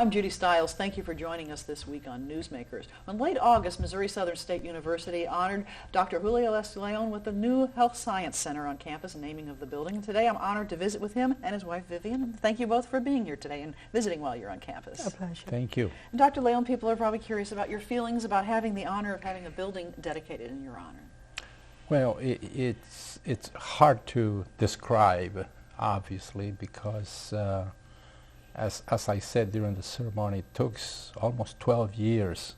I'm Judy Stiles. Thank you for joining us this week on Newsmakers. In late August, Missouri Southern State University honored Dr. Julio Leon with the new Health Science Center on campus, naming of the building. And today I'm honored to visit with him and his wife Vivian. Thank you both for being here today and visiting while you're on campus. A pleasure. Thank you. And Dr. Leon, people are probably curious about your feelings about having the honor of having a building dedicated in your honor. Well, it's hard to describe, obviously, because as I said during the ceremony, it took almost 12 years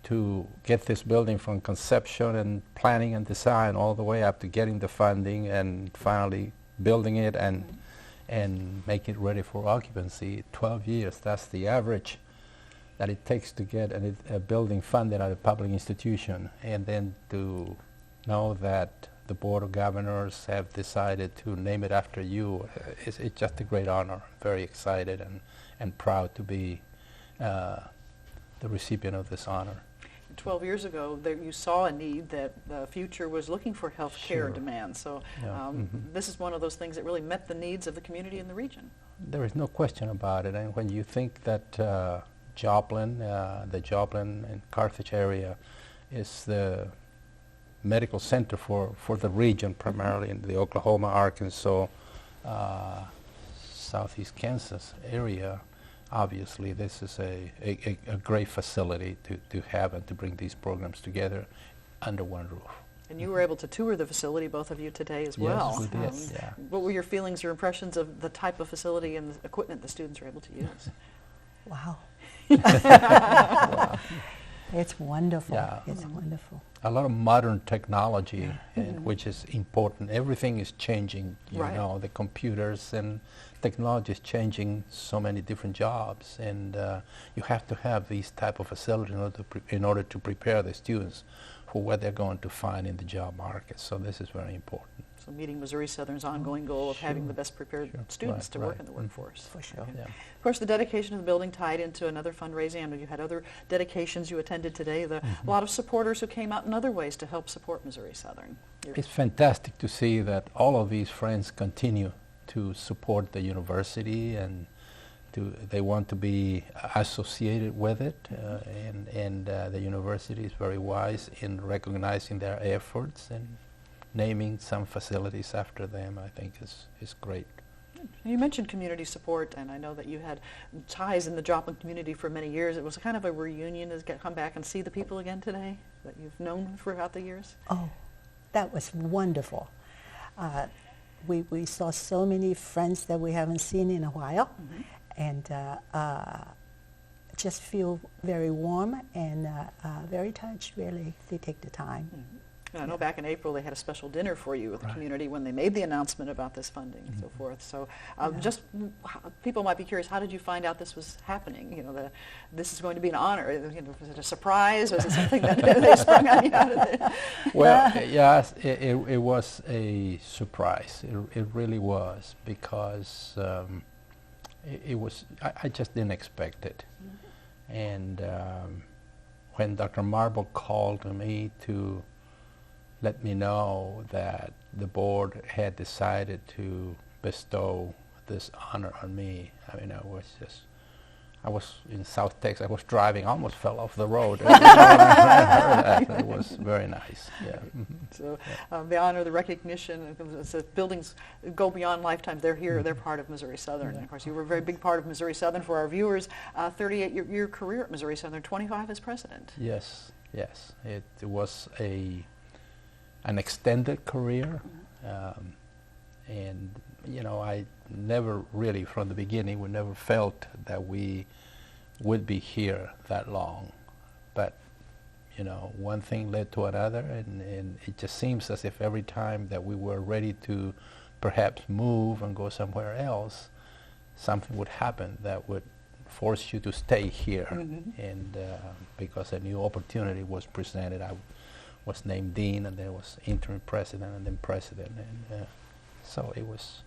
to get this building from conception and planning and design all the way up to getting the funding and finally building it and making it ready for occupancy. 12 years, that's the average that it takes to get a building funded at a public institution, and then to know that the Board of Governors have decided to name it after you. It's just a great honor. Very excited and proud to be the recipient of this honor. 12 years ago, you saw a need that the future was looking for health care demand. So this is one of those things that really met the needs of the community in the region. There is no question about it. And when you think that Joplin, the Joplin and Carthage area is the medical center for the region, primarily in the Oklahoma, Arkansas, southeast Kansas area. Obviously, this is a great facility to have and to bring these programs together under one roof. And you were able to tour the facility, both of you, today as well. Yes, we did. Yeah. What were your feelings or impressions of the type of facility and the equipment the students were able to use? Wow. Wow. It's wonderful. Yeah. It's wonderful. A lot of modern technology, which is important. Everything is changing, you know, the computers and technology is changing so many different jobs, and you have to have these type of facilities in order to prepare the students for what they're going to find in the job market. So this is very important. So meeting Missouri Southern's ongoing goal of having the best prepared students to work in the workforce. For sure. Okay. Of course, the dedication of the building tied into another fundraising. I know you had other dedications you attended today. A lot of supporters who came out in other ways to help support Missouri Southern. It's fantastic to see that all of these friends continue to support the university, and they want to be associated with it, and the university is very wise in recognizing their efforts and naming some facilities after them. I think is great. You mentioned community support, and I know that you had ties in the Joplin community for many years. It was kind of a reunion to come back and see the people again today that you've known throughout the years. Oh, that was wonderful. We saw so many friends that we haven't seen in a while, and just feel very warm and very touched, really. They take the time. I know back in April they had a special dinner for you with the community when they made the announcement about this funding and so forth. So just people might be curious, how did you find out this was happening? You know, this is going to be an honor. You know, was it a surprise? Was it something that they sprung on you out of it? Well, yes, it was a surprise. It really was, because it was, I just didn't expect it. And when Dr. Marble called me to let me know that the board had decided to bestow this honor on me, I mean, I was in South Texas. I was driving, almost fell off the road. It was very nice. Yeah. So the honor, the recognition, the buildings go beyond lifetimes. They're here. They're part of Missouri Southern. And of course, you were a very big part of Missouri Southern for our viewers. 38-year career at Missouri Southern, 25 as president. Yes, yes. It was an extended career, and you know, I never really, from the beginning, we never felt that we would be here that long. But you know, one thing led to another, and it just seems as if every time that we were ready to perhaps move and go somewhere else, something would happen that would force you to stay here. And because a new opportunity was presented, I was named dean, and there was interim president and then president, and so it was.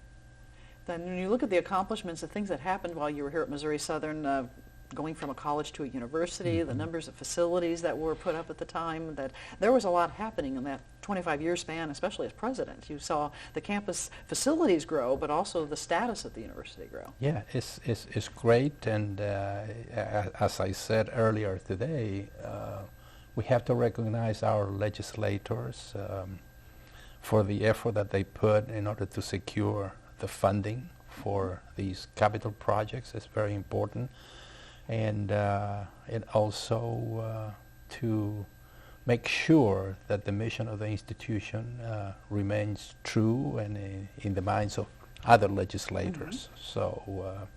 Then when you look at the accomplishments, the things that happened while you were here at Missouri Southern, going from a college to a university, the numbers of facilities that were put up at the time, that there was a lot happening in that 25-year span, especially as president. You saw the campus facilities grow, but also the status of the university grow. Yeah, it's great, and as I said earlier today, we have to recognize our legislators for the effort that they put in order to secure the funding for these capital projects. It's very important, and also to make sure that the mission of the institution remains true and in the minds of other legislators. So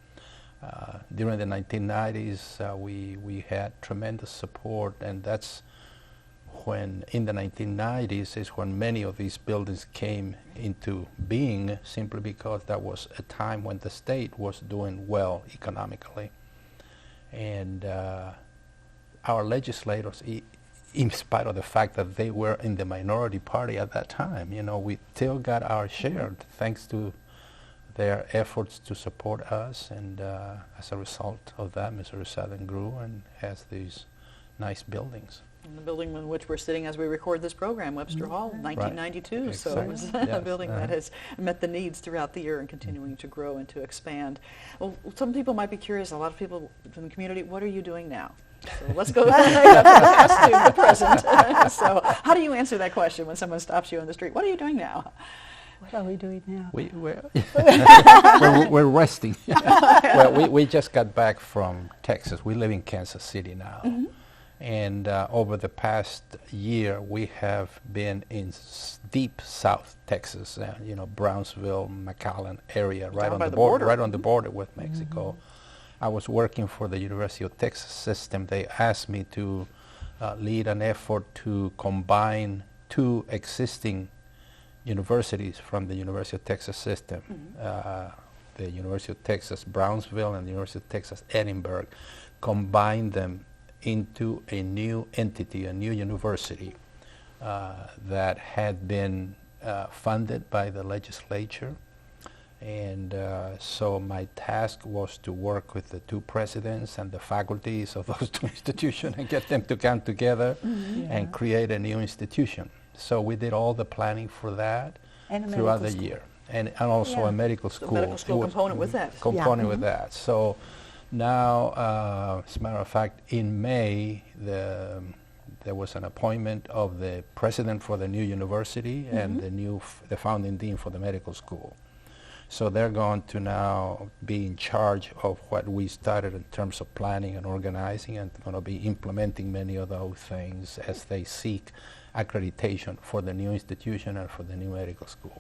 during the 1990s, we had tremendous support, and that's when, in the 1990s, is when many of these buildings came into being, simply because that was a time when the state was doing well economically. And our legislators, in spite of the fact that they were in the minority party at that time, you know, we still got our share thanks to their efforts to support us, and as a result of that, Missouri Southern grew and has these nice buildings. And the building in which we're sitting as we record this program, Webster Hall, 1992. Right. So it was a building that has met the needs throughout the year and continuing to grow and to expand. Well, some people might be curious, a lot of people in the community, what are you doing now? So let's go from the past to the present. So how do you answer that question when someone stops you on the street? What are you doing now? What are we doing now? We're resting. Well, we just got back from Texas. We live in Kansas City now. And over the past year, we have been in deep South Texas, you know, Brownsville, McAllen area, right on the border, right on the border with Mexico. I was working for the University of Texas system. They asked me to lead an effort to combine two existing universities from the University of Texas system, the University of Texas Brownsville and the University of Texas Edinburgh, combine them into a new entity, a new university that had been funded by the legislature. And so my task was to work with the two presidents and the faculties of those two institutions and get them to come together and create a new institution. So we did all the planning for that throughout the year. And also a medical school. The medical school component with that. Component with that. So now, as a matter of fact, in May, there was an appointment of the president for the new university and the founding dean for the medical school. So they're going to now be in charge of what we started in terms of planning and organizing, and going to be implementing many of those things as they seek accreditation for the new institution and for the new medical school.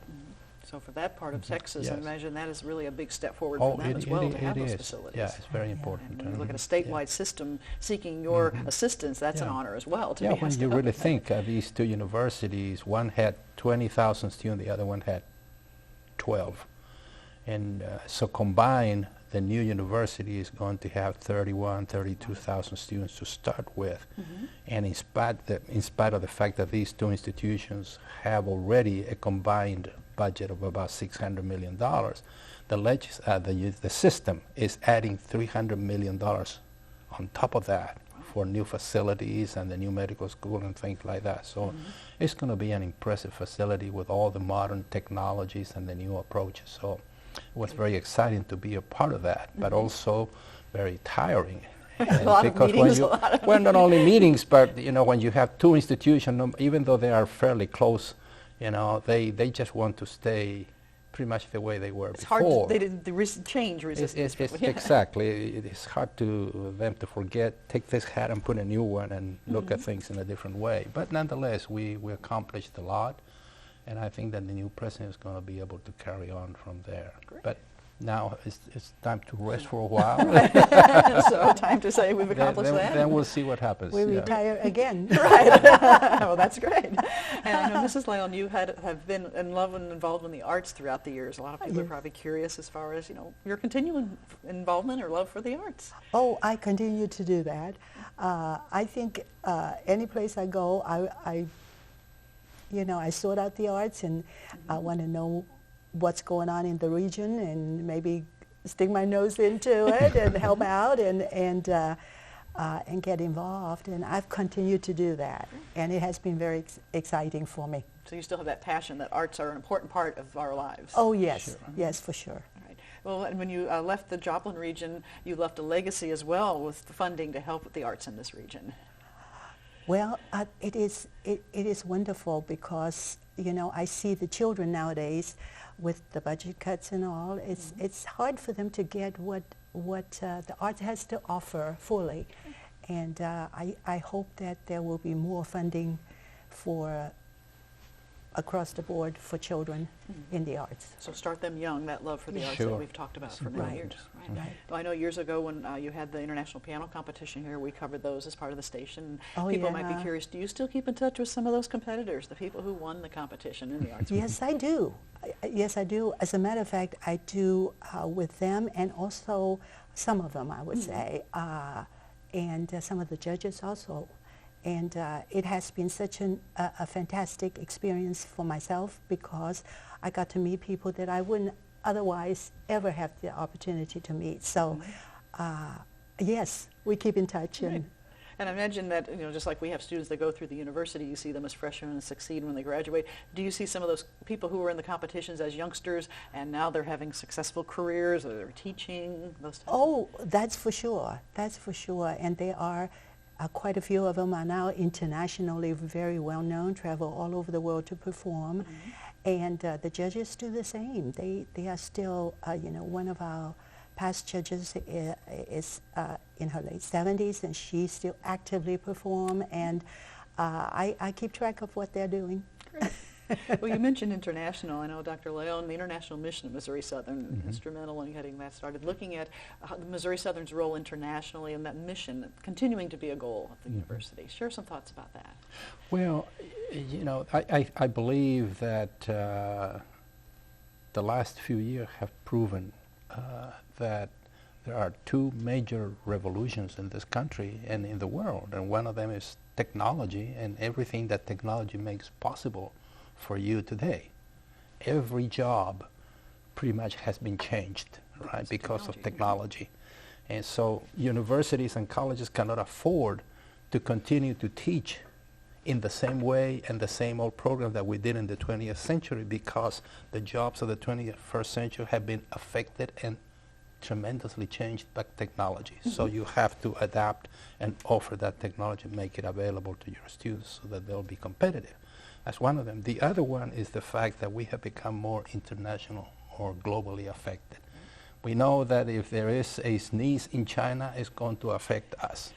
So for that part of Texas, I imagine that is really a big step forward for them as well, to have those facilities. Yeah, it's very important. And when you look at a statewide system seeking your assistance, that's an honor as well. To be when you really think these two universities, one had 20,000 students, the other one had 12. And so combined, the new university is going to have 32,000 students to start with. And in spite of the fact that these two institutions have already a combined budget of about $600 million, the system is adding $300 million on top of that for new facilities and the new medical school and things like that. So it's going to be an impressive facility with all the modern technologies and the new approaches. So it was very exciting to be a part of that, but also very tiring. A lot of meetings, well, not only meetings, but you know, when you have two institutions, even though they are fairly close, you know, they just want to stay pretty much the way they were before. It's hard. They didn't change resistance. Exactly. It is hard to them to forget, take this hat and put a new one and look at things in a different way. But nonetheless, we accomplished a lot. And I think that the new president is going to be able to carry on from there. Great. But now it's time to rest for a while. So time to say we've accomplished that. Then we'll see what happens. We retire again. Right. Well, that's great. And I know, Mrs. Leon, you have been in love and involved in the arts throughout the years. A lot of people are probably curious as far as, you know, your continuing involvement or love for the arts. Oh, I continue to do that. I think any place I go, I sort out the arts, and I want to know what's going on in the region and maybe stick my nose into it and help out and get involved. And I've continued to do that, and it has been very exciting for me. So you still have that passion that arts are an important part of our lives. Oh yes, Sure. yes, for sure. All right. Well, and when you left the Joplin region, you left a legacy as well with the funding to help with the arts in this region. Well, it is wonderful because, you know, I see the children nowadays with the budget cuts and all. It's hard for them to get what the art has to offer fully, and I hope that there will be more funding for across the board for children in the arts. So start them young, that love for the arts Sure. that we've talked about for many Right. years. Right. Well, I know years ago when you had the international piano competition here, we covered those as part of the station. Oh, People might yeah. be curious, do you still keep in touch with some of those competitors, the people who won the competition in the arts? Yes, I do. Yes, I do. As a matter of fact, I do with them, and also some of them, I would say, and some of the judges also. And it has been such a fantastic experience for myself because I got to meet people that I wouldn't otherwise ever have the opportunity to meet. So, yes, we keep in touch. Right. And I imagine that, you know, just like we have students that go through the university, you see them as freshmen and succeed when they graduate. Do you see some of those people who were in the competitions as youngsters and now they're having successful careers or they're teaching, those types Oh, that's for sure. That's for sure. And they are, quite a few of them are now internationally very well known, travel all over the world to perform. And the judges do the same. They are still, you know, one of our past judges is in her late 70s, and she still actively perform, and I keep track of what they're doing. Great. Well, you mentioned international. I know Dr. Leon, the International Mission of Missouri Southern, instrumental in getting that started, looking at Missouri Southern's role internationally and that mission continuing to be a goal of the university. Share some thoughts about that. Well, you know, I believe that the last few years have proven that there are two major revolutions in this country and in the world, and one of them is technology and everything that technology makes possible for you today. Every job pretty much has been changed, right, because of technology. And so universities and colleges cannot afford to continue to teach in the same way and the same old program that we did in the 20th century, because the jobs of the 21st century have been affected and tremendously changed by technology. So you have to adapt and offer that technology, make it available to your students so that they'll be competitive. That's one of them. The other one is the fact that we have become more international or globally affected. We know that if there is a sneeze in China, it's going to affect us.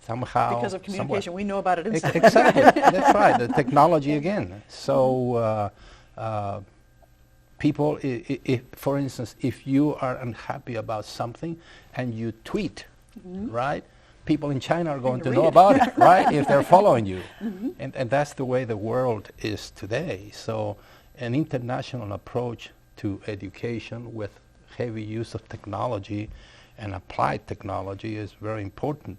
Somehow, Because of communication, we know about it instantly. Exactly. That's right. The technology again. So people, for instance, if you are unhappy about something and you tweet, right? People in China are going to know about it, right? If they're following you. And that's the way the world is today. So an international approach to education with heavy use of technology and applied technology is very important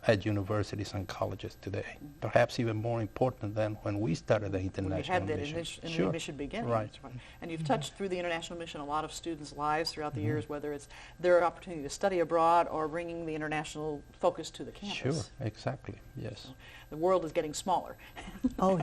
at universities and colleges today. Perhaps even more important than when we started the international When you had that mission. in the mission beginning. Right. That's right. And you've touched through the international mission a lot of students' lives throughout the years, whether it's their opportunity to study abroad or bringing the international focus to the campus. Sure, exactly, yes. The world is getting smaller. Oh,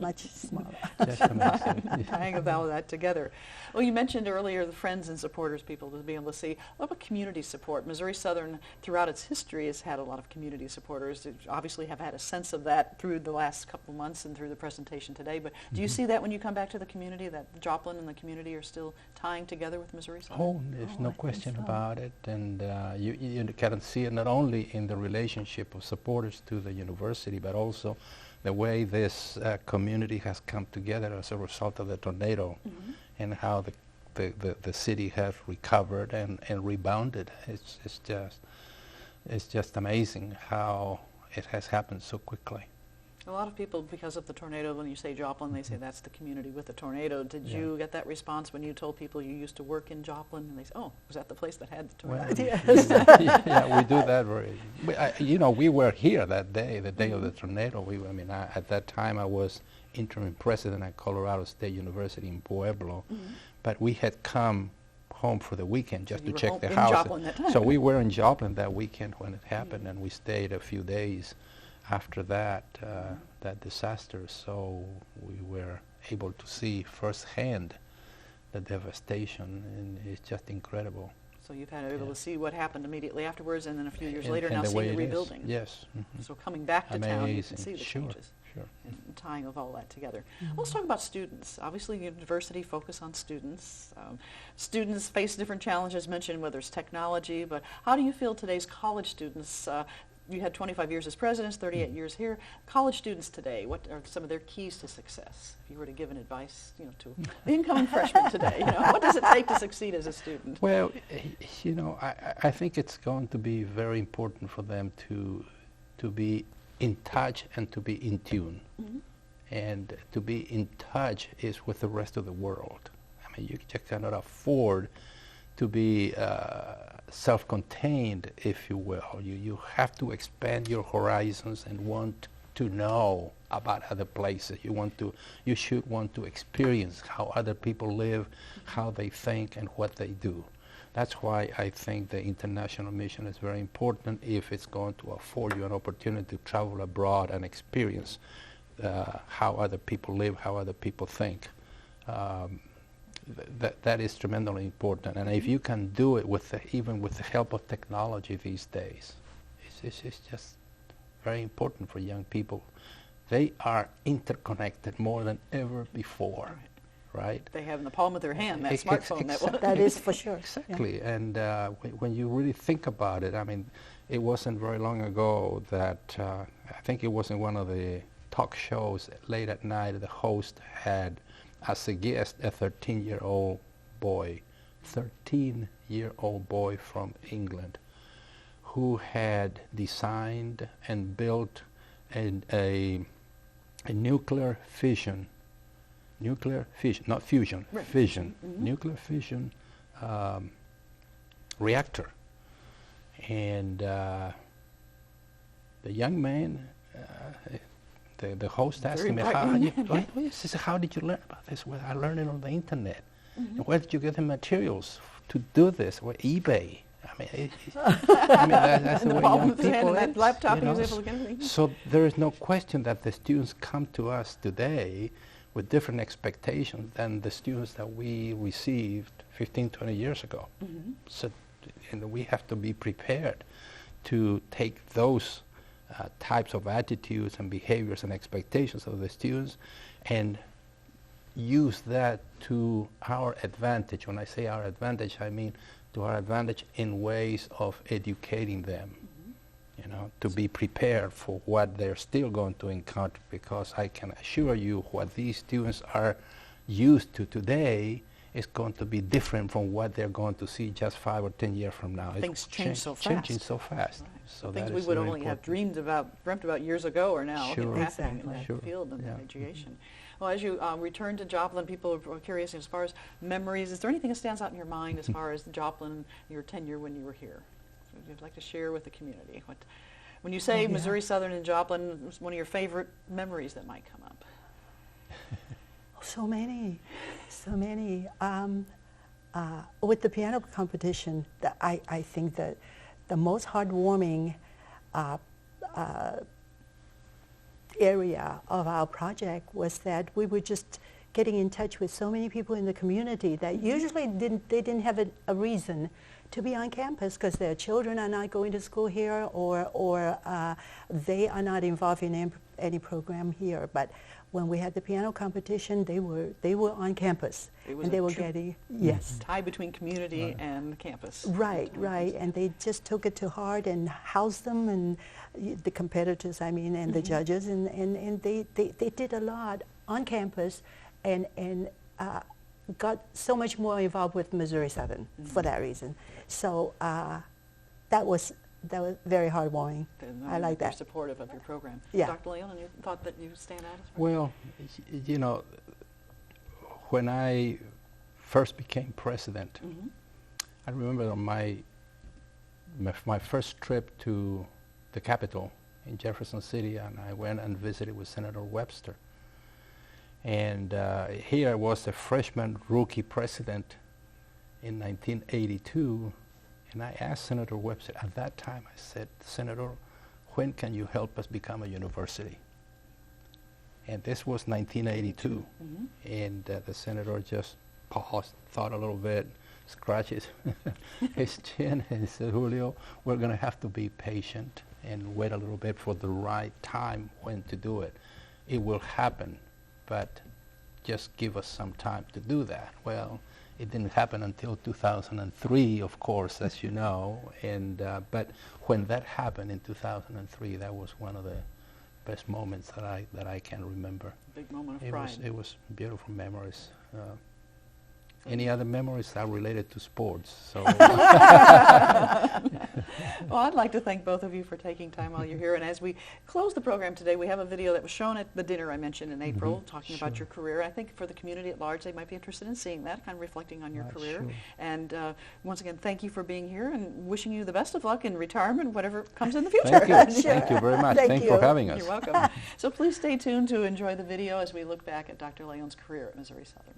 much smaller. Just amazing. Tying all of that together. Well, you mentioned earlier the friends and supporters, people to be able to see. What about community support? Missouri Southern, throughout its history, has had a lot of community supporters. You obviously have had a sense of that through the last couple of months and through the presentation today. But do you see that when you come back to the community, that Joplin and the community are still tying together with Missouri Southern? Oh, there's no I think question so. about it. And you can see it not only in the relationship of supporters to the university, but also the way this community has come together as a result of the tornado, and how the city has recovered and rebounded. It's just amazing how it has happened so quickly. A lot of people, because of the tornado, when you say Joplin, they say that's the community with the tornado. Did you get that response when you told people you used to work in Joplin? And they say, oh, was that the place that had the tornado? Yeah, we do that very. You know, we were here that day, the day of the tornado. At that time I was interim president at Colorado State University in Pueblo, but we had come home for the weekend just you to were check home the in house. Joplin that time. So we were in Joplin that weekend when it happened, and we stayed a few days after that that disaster. So we were able to see firsthand the devastation, and it's just incredible. So you've had able to see what happened immediately afterwards, and then a few years And- later and now the seeing way the it is. rebuilding. Yes. So coming back to town, you can Amazing. see the Sure, changes. sure. And tying of all that together. Let's talk about students. Obviously, university focus on students. Students face different challenges mentioned, whether it's technology, but how do you feel today's college students, you had 25 years as presidents, 38 years here, college students today, what are some of their keys to success? If you were to give an advice, to the incoming freshman today, what does it take to succeed as a student? Well, I think it's going to be very important for them to be in touch and to be in tune. And to be in touch is with the rest of the world. I mean, you just cannot afford to be self-contained, if you will. You have to expand your horizons and want to know about other places. You should want to experience how other people live, how they think, and what they do. That's why I think the international mission is very important if it's going to afford you an opportunity to travel abroad and experience how other people live, how other people think. That is tremendously important. And if you can do it even with the help of technology these days, it's just very important for young people. They are interconnected more than ever before. Right? They have in the palm of their hand that smartphone. That is for sure. Exactly. Yeah. And when you really think about it, I mean, it wasn't very long ago that I think it was in one of the talk shows late at night, the host had as a guest a 13-year-old boy from England who had designed and built a nuclear fission, not fusion, right. fission, nuclear fission reactor. And the young man, the host asked him, how did you learn about this? Well, I learned it on the internet. And where did you get the materials to do this? Well, eBay. I mean, that's the way young people that laptop, he was able to get everything. So there is no question that the students come to us today with different expectations than the students that we received 15, 20 years ago. So we have to be prepared to take those types of attitudes and behaviors and expectations of the students and use that to our advantage. When I say our advantage, I mean to our advantage in ways of educating them, to be prepared for what they're still going to encounter, because I can assure you what these students are used to today is going to be different from what they're going to see just 5 or 10 years from now. Things change so fast. Changing so fast. Right. So things that we is would very only have important. dreamt about years ago are now Sure. happening in Exactly. that field and Yeah. that education. Well, as you return to Joplin, people are curious as far as memories. Is there anything that stands out in your mind as far as Joplin, your tenure when you were here? So you'd like to share with the community? When you say Missouri Southern and Joplin, what's one of your favorite memories that might come up? So many. With the piano competition, I think that the most heartwarming area of our project was that we were just getting in touch with so many people in the community that usually they didn't have a reason to be on campus because their children are not going to school here or they are not involved in any program here. But when we had the piano competition, they were on campus and they were getting tie between community and campus. Right, and they just took it to heart and housed them and the competitors, and the judges, and they did a lot on campus and got so much more involved with Missouri Southern for that reason. So that was very heartwarming. I like that. They're supportive of your program. Yeah. Dr. Leon, any thought that you stand out as far? Well, when I first became president, I remember on my first trip to the Capitol in Jefferson City, and I went and visited with Senator Webster. And here I was a freshman rookie president, in 1982, and I asked Senator Webster at that time, I said, Senator, when can you help us become a university? And this was 1982, and the senator just paused, thought a little bit, scratched his chin, and said, Julio, we're going to have to be patient and wait a little bit for the right time when to do it. It will happen, but just give us some time to do that. Well, it didn't happen until 2003, of course, as you know, and but when that happened in 2003, that was one of the best moments that I can remember. Big moment of pride. It was beautiful memories. Any other memories are related to sports? So. Well, I'd like to thank both of you for taking time while you're here. And as we close the program today, we have a video that was shown at the dinner I mentioned in April, talking about your career. I think for the community at large, they might be interested in seeing that, kind of reflecting on your career. Sure. And once again, thank you for being here and wishing you the best of luck in retirement, whatever comes in the future. Thank you. Thank you very much. Thank you for having us. You're welcome. So please stay tuned to enjoy the video as we look back at Dr. Leon's career at Missouri Southern.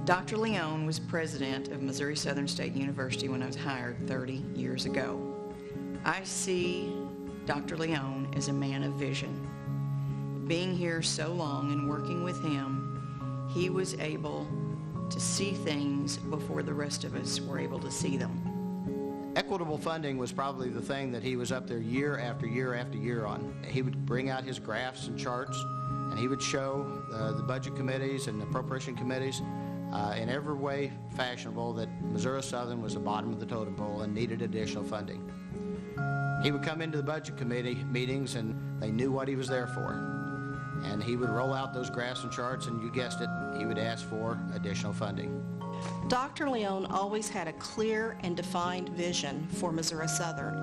Dr. Leon was president of Missouri Southern State University when I was hired 30 years ago. I see Dr. Leon as a man of vision. Being here so long and working with him, he was able to see things before the rest of us were able to see them. Equitable funding was probably the thing that he was up there year after year after year on. He would bring out his graphs and charts, and he would show the budget committees and the appropriation committees in every way fashionable that Missouri Southern was the bottom of the totem pole and needed additional funding. He would come into the budget committee meetings and they knew what he was there for. And he would roll out those graphs and charts, and you guessed it, he would ask for additional funding. Dr. Leon always had a clear and defined vision for Missouri Southern,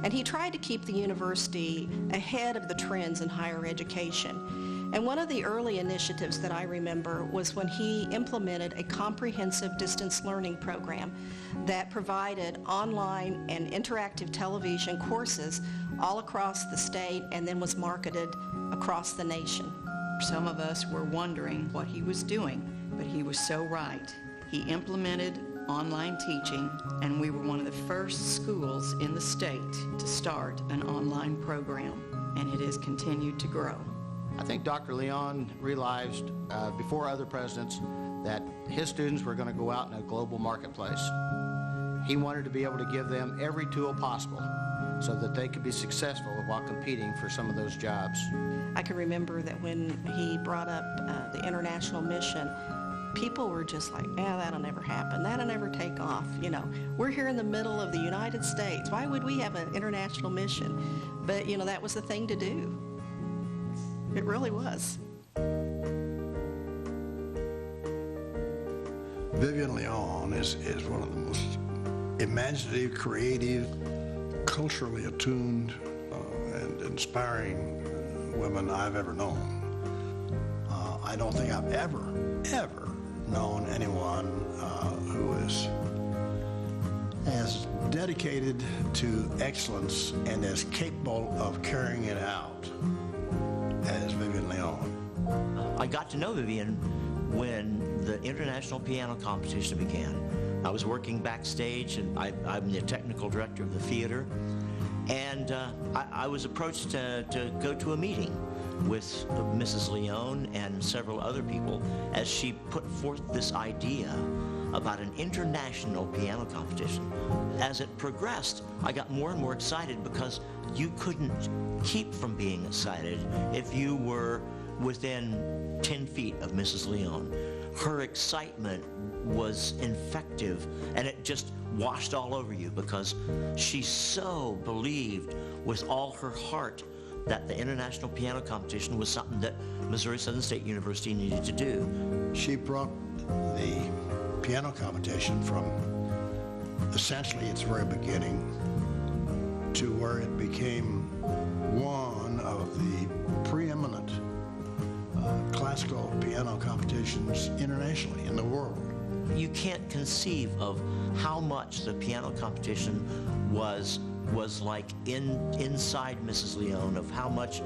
and he tried to keep the university ahead of the trends in higher education. And one of the early initiatives that I remember was when he implemented a comprehensive distance learning program that provided online and interactive television courses all across the state and then was marketed across the nation. Some of us were wondering what he was doing, but he was so right. He implemented online teaching, and we were one of the first schools in the state to start an online program, and it has continued to grow. I think Dr. Leon realized before other presidents that his students were going to go out in a global marketplace. He wanted to be able to give them every tool possible so that they could be successful while competing for some of those jobs. I can remember that when he brought up the international mission, people were just like, that'll never happen. That'll never take off. You know, we're here in the middle of the United States. Why would we have an international mission? But, you know, that was the thing to do. It really was. Vivian Leon is one of the most imaginative, creative, culturally attuned, and inspiring women I've ever known. I don't think I've ever known anyone who is as dedicated to excellence and as capable of carrying it out as Vivian Leon. I got to know Vivian when the International Piano Competition began. I was working backstage, and I'm the technical director of the theater, and I was approached to go to a meeting with Mrs. Leon and several other people as she put forth this idea about an international piano competition. As it progressed, I got more and more excited because you couldn't keep from being excited if you were within 10 feet of Mrs. Leon. Her excitement was infective, and it just washed all over you because she so believed with all her heart that the International Piano Competition was something that Missouri Southern State University needed to do. She brought the piano competition from essentially its very beginning to where it became one of the preeminent classical piano competitions internationally in the world. You can't conceive of how much the piano competition was was like inside Mrs. Leon, of how much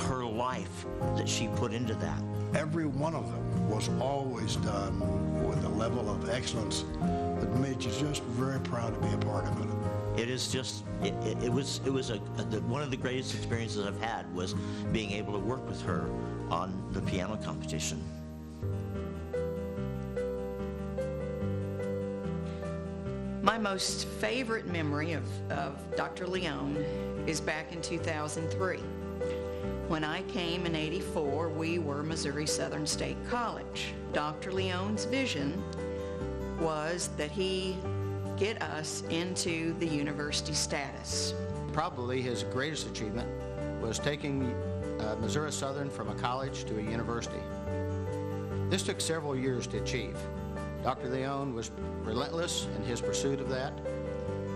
her life that she put into that. Every one of them was always done with a level of excellence that made you just very proud to be a part of it. It is just, it was one of the greatest experiences I've had was being able to work with her on the piano competition. My most favorite memory of Dr. Leon is back in 2003. When I came in '84, we were Missouri Southern State College. Dr. Leon's vision was that he get us into the university status. Probably his greatest achievement was taking Missouri Southern from a college to a university. This took several years to achieve. Dr. Leon was relentless in his pursuit of that,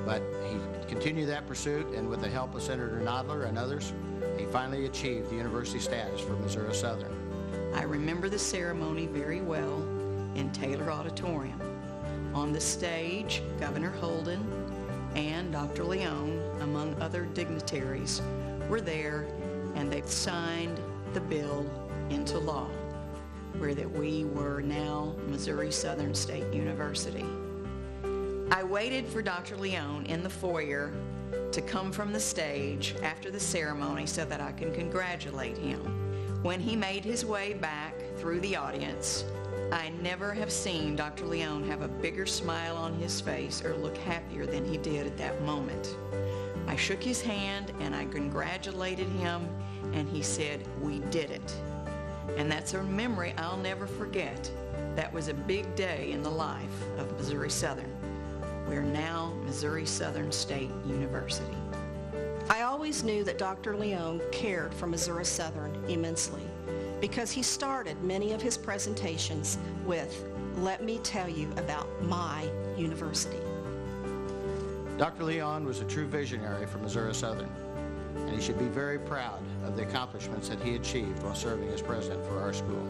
but he continued that pursuit, and with the help of Senator Nodler and others, he finally achieved the university status for Missouri Southern. I remember the ceremony very well in Taylor Auditorium. On the stage, Governor Holden and Dr. Leon, among other dignitaries, were there, and they signed the bill into law, where that we were now Missouri Southern State University. I waited for Dr. Leon in the foyer to come from the stage after the ceremony so that I can congratulate him. When he made his way back through the audience, I never have seen Dr. Leon have a bigger smile on his face or look happier than he did at that moment. I shook his hand and I congratulated him, and he said, "We did it." And that's a memory I'll never forget. That was a big day in the life of Missouri Southern. We're now Missouri Southern State University. I always knew that Dr. Leon cared for Missouri Southern immensely because he started many of his presentations with, "Let me tell you about my university." Dr. Leon was a true visionary for Missouri Southern, and he should be very proud of the accomplishments that he achieved while serving as president for our school.